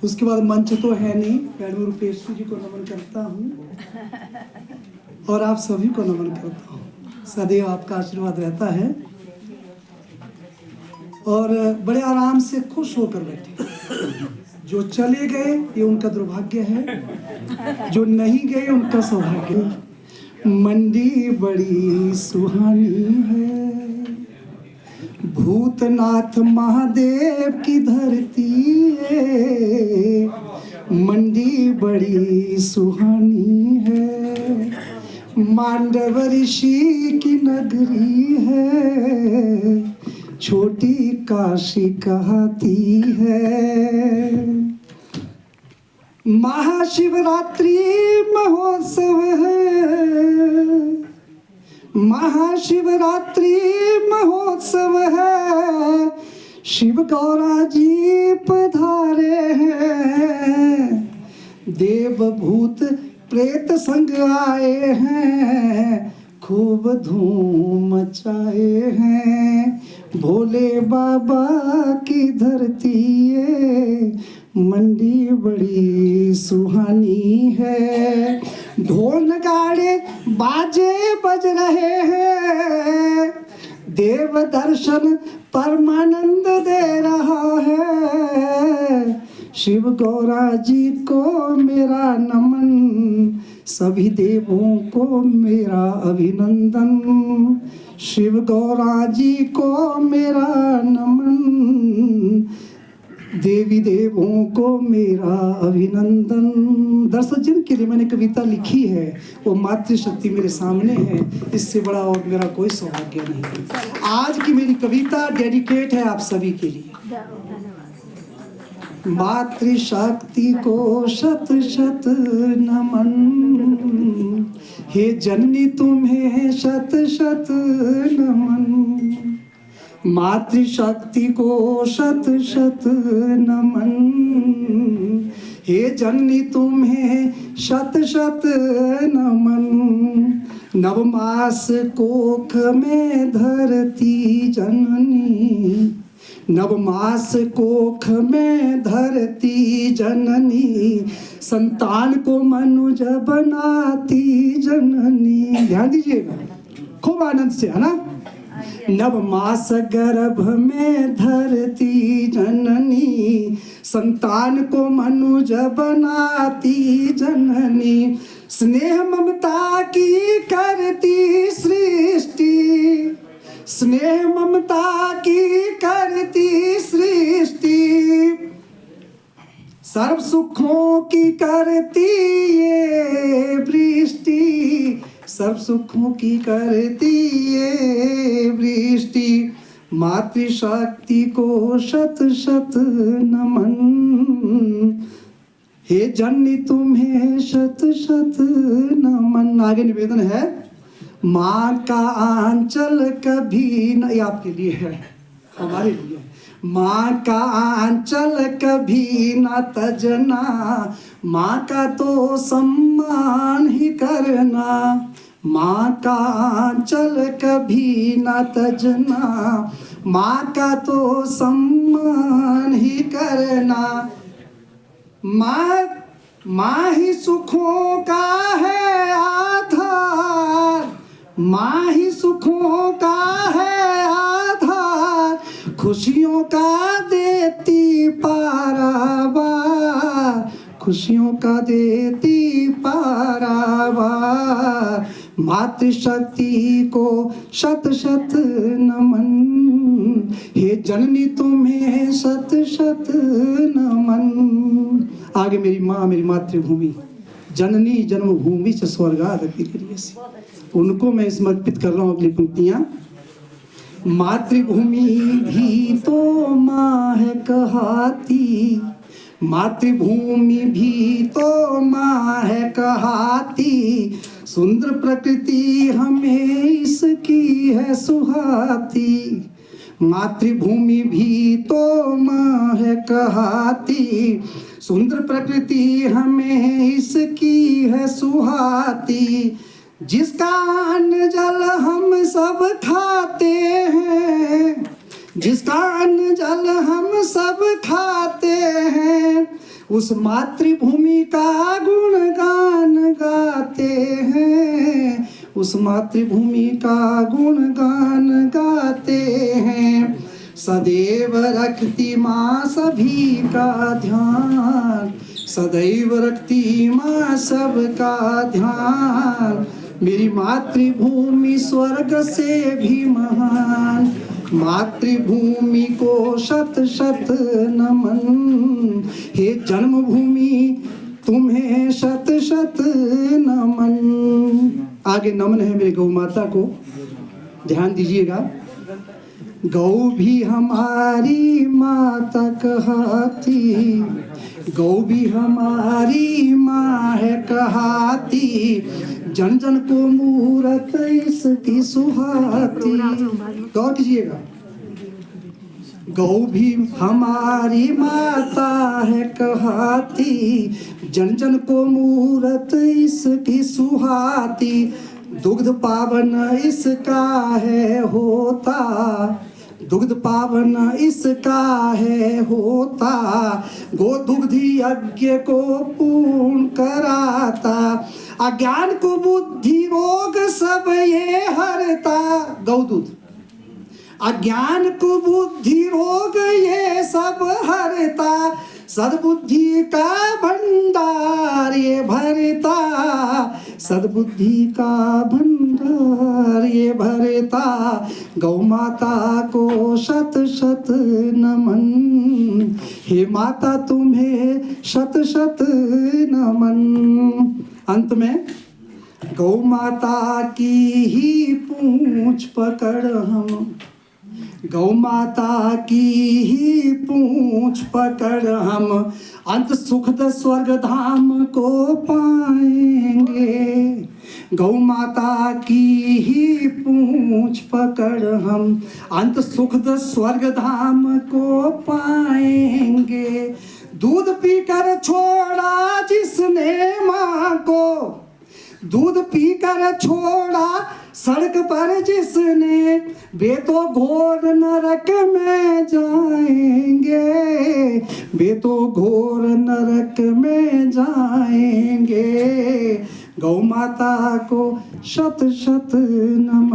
उसके बाद मंच तो है नहीं, मैडम रूपेश्वरी जी को नमन करता हूँ और आप सभी को नमन करता हूँ। सदैव आपका आशीर्वाद रहता है और बड़े आराम से खुश होकर बैठे। जो चले गए ये उनका दुर्भाग्य है, जो नहीं गए उनका सौभाग्य। मंडी बड़ी सुहानी है, भूतनाथ महादेव की धरती है। मंडी बड़ी सुहानी है, मांडव ऋषि की नगरी है, छोटी काशी कहती है। महाशिवरात्रि महोत्सव है, महाशिवरात्रि महोत्सव है, शिव गौरा जी पधारे हैं। देव भूत प्रेत संग आए हैं, खूब धूम मचाए हैं। भोले बाबा की धरती है, मंडी बड़ी सुहानी है। ढोल नगाड़े बाजे बज रहे हैं, देव दर्शन परमानंद दे रहा है। शिव गौरा जी को मेरा नमन, सभी देवों को मेरा अभिनंदन। शिव गौरा जी को मेरा नमन, देवी देवों को मेरा अभिनंदन। दरअसल जिनके लिए मैंने कविता लिखी है वो मातृशक्ति मेरे सामने है, इससे बड़ा और मेरा कोई सौभाग्य नहीं। आज की मेरी कविता डेडिकेट है आप सभी के लिए। मातृशक्ति को शत शत नमन, हे जननी तुम्हें शत शत नमन। मातृशक्ति को शत शत नमन, हे जननी तुम्हें शत शत नमन। नवमास कोख में धरती जननी, नवमास कोख में धरती जननी, संतान को मनुज बनाती जननी। ध्यान दीजिएगा खूब आनंद से, है ना। नवमास गर्भ में धरती जननी, संतान को मनुज बनाती जननी। स्नेह ममता की करती सृष्टि, स्नेह ममता की करती सृष्टि, सर्व सुखों की करती ये वृष्टि, सर्व सुखों की करती ये वृष्टि। मातृशक्ति को शत शत नमन, हे जननी तुम्हें शत शत नमन। आगे निवेदन है, माँ का आंचल कभी न, ये आपके लिए है, हमारे लिए। माँ का आंचल कभी न तजना, माँ का तो सम्मान ही करना। माँ का आंचल कभी न तजना, माँ का तो सम्मान ही करना। माँ ही सुखों का है आधार, माँ ही सुखों का है आधार, खुशियों का देती पारावार, खुशियों का देती पारावार। मातृशक्ति को शत शत नमन, हे जननी तुम्हें शत शत नमन। आगे मेरी माँ, मेरी मातृभूमि, जननी जन्मभूमि से स्वर्गादपि गरीयसी, उनको मैं समर्पित कर रहा हूँ अगली पंक्तियाँ। मातृभूमि भी तो माँ है कहाती, मातृभूमि भी तो माँ है कहाती, सुंदर प्रकृति हमें इसकी है सुहाती। मातृभूमि भी तो माँ है कहाती, सुंदर प्रकृति हमें इसकी है सुहाती। जिसका अन्न जल हम सब खाते हैं, जिसका अन्न जल हम सब खाते हैं, उस मातृभूमि का गुणगान गाते हैं, उस मातृभूमि का गुणगान गाते हैं। सदैव रखती माँ सभी का ध्यान, सदैव रखती माँ सबका ध्यान। मेरी मातृभूमि स्वर्ग से भी महान, मातृभूमि को शत शत नमन। हे जन्मभूमि तुम्हें शत शत नमन। आगे नमन है मेरे गौ माता को, ध्यान दीजिएगा। गौ भी हमारी माता कहती, गौ भी हमारी माँ है कहती, जन जन को मूरत इसकी सुहाती। गौर कीजिएगा, गौ भी हमारी माता है कहती, जन जन को मूरत इसकी सुहाती। दुग्ध पावन इसका है होता, दुग्ध पावन इसका है होता, गो दुग्धि यज्ञ को पूर्ण कराता। अज्ञान को बुद्धि रोग सब ये हरता, गौ दूध। अज्ञान को बुद्धि रोग ये सब हरता, सद्बुद्धि का भंडार ये भरता, सद्बुद्धि का भंडार ये भरता। गौ माता को शत शत नमन, हे माता तुम्हें शत शत नमन। अंत में गौ माता की ही पूंछ पकड़ हम, गौ माता की ही पूंछ पकड़ हम, अंत सुखद स्वर्ग धाम को पाएंगे। गौ माता की ही पूंछ पकड़ हम, अंत सुखद स्वर्ग धाम को पाएंगे। दूध पीकर छोड़ा जिसने माँ को, दूध पीकर छोड़ा सड़क पर जिसने, वे तो घोर नरक में जाएंगे, वे तो घोर नरक में जाएंगे। गौ माता को शत शत नमन।